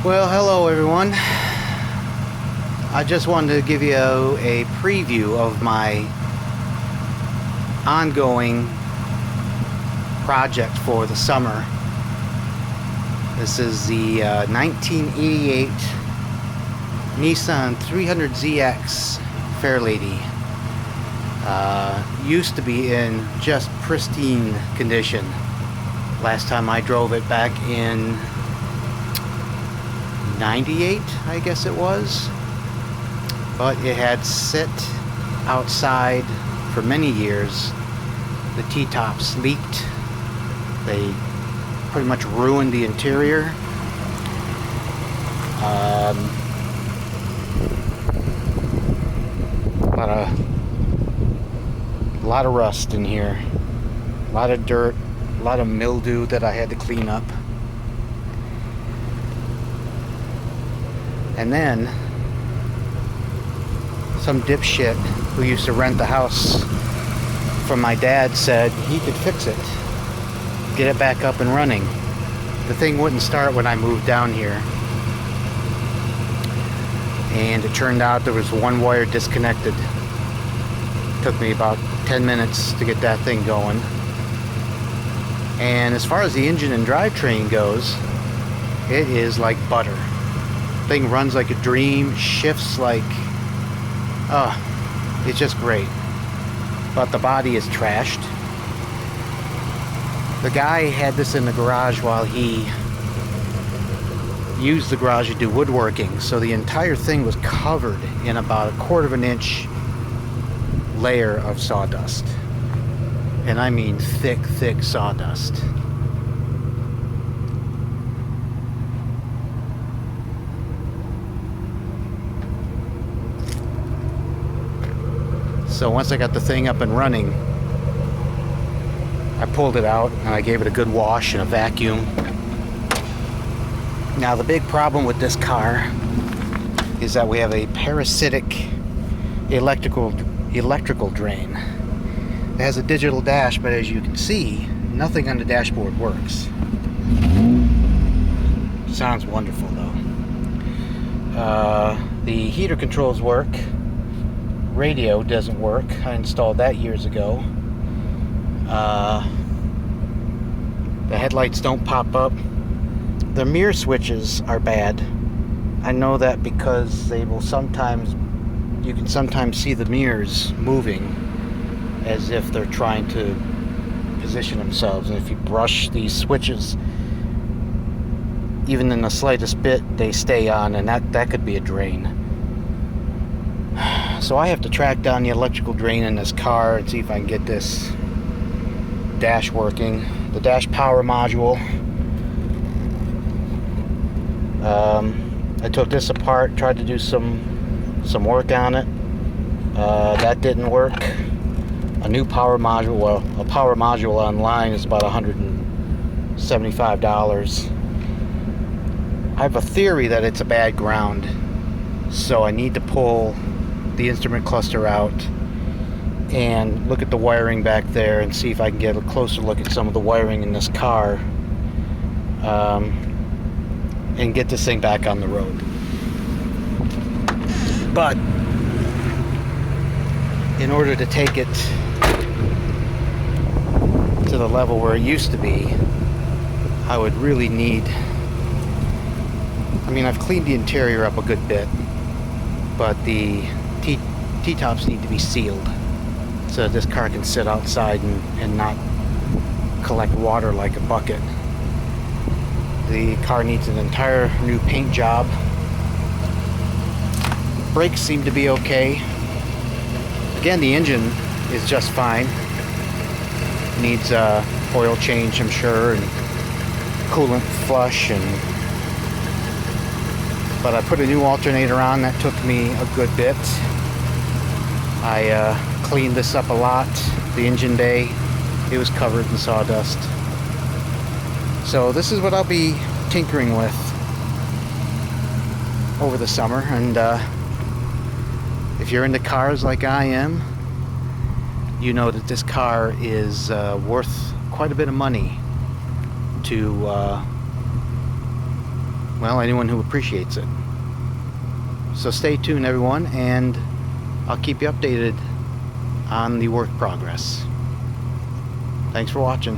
Well, hello everyone. I just wanted to give you a preview of my ongoing project for the summer. This is the 1988 Nissan 300ZX Fairlady. Used to be in just pristine condition. Last time I drove it back in 98, I guess it was. But it had sit outside for many years. The T-tops leaked. They pretty much ruined the interior. A lot of rust in here. A lot of dirt. A lot of mildew that I had to clean up. And then some dipshit who used to rent the house from my dad said he could fix it, get it back up and running. The thing wouldn't start when I moved down here, and it turned out there was one wire disconnected. Took me about 10 minutes to get that thing going. And as far as the engine and drivetrain goes, it is like butter. Thing runs like a dream, shifts like, it's just great. But the body is trashed. The guy had this in the garage while he used the garage to do woodworking, so the entire thing was covered in about 1/4 of an inch layer of sawdust. And I mean thick, thick sawdust. So once I got the thing up and running, I pulled it out and I gave it a good wash and a vacuum. Now the big problem with this car is that we have a parasitic electrical drain. It has a digital dash, but as you can see, nothing on the dashboard works. Sounds wonderful though. The heater controls work. Radio doesn't work. I installed that years ago. The headlights don't pop up. The mirror switches are bad. I know that because they will sometimes, you can sometimes see the mirrors moving as if they're trying to position themselves, and if you brush these switches even in the slightest bit, they stay on, and that could be a drain. So I have to track down the electrical drain in this car and see if I can get this dash working. The dash power module. I took this apart, tried to do some work on it. That didn't work. A new power module, well, a power module online is about $175. I have a theory that it's a bad ground, so I need to pull the instrument cluster out and look at the wiring back there and see if I can get a closer look at some of the wiring in this car, and get this thing back on the road. But in order to take it to the level where it used to be, I would really need, I mean, I've cleaned the interior up a good bit, but the T-tops need to be sealed so that this car can sit outside and not collect water like a bucket. The car needs an entire new paint job. Brakes seem to be okay. Again, the engine is just fine. Needs a oil change, I'm sure, and coolant flush, but I put a new alternator on. That took me a good bit. I cleaned this up a lot. The engine bay, it was covered in sawdust. So this is what I'll be tinkering with over the summer. And if you're into cars like I am, you know that this car is worth quite a bit of money to well, anyone who appreciates it. So stay tuned, everyone, and I'll keep you updated on the work progress. Thanks for watching.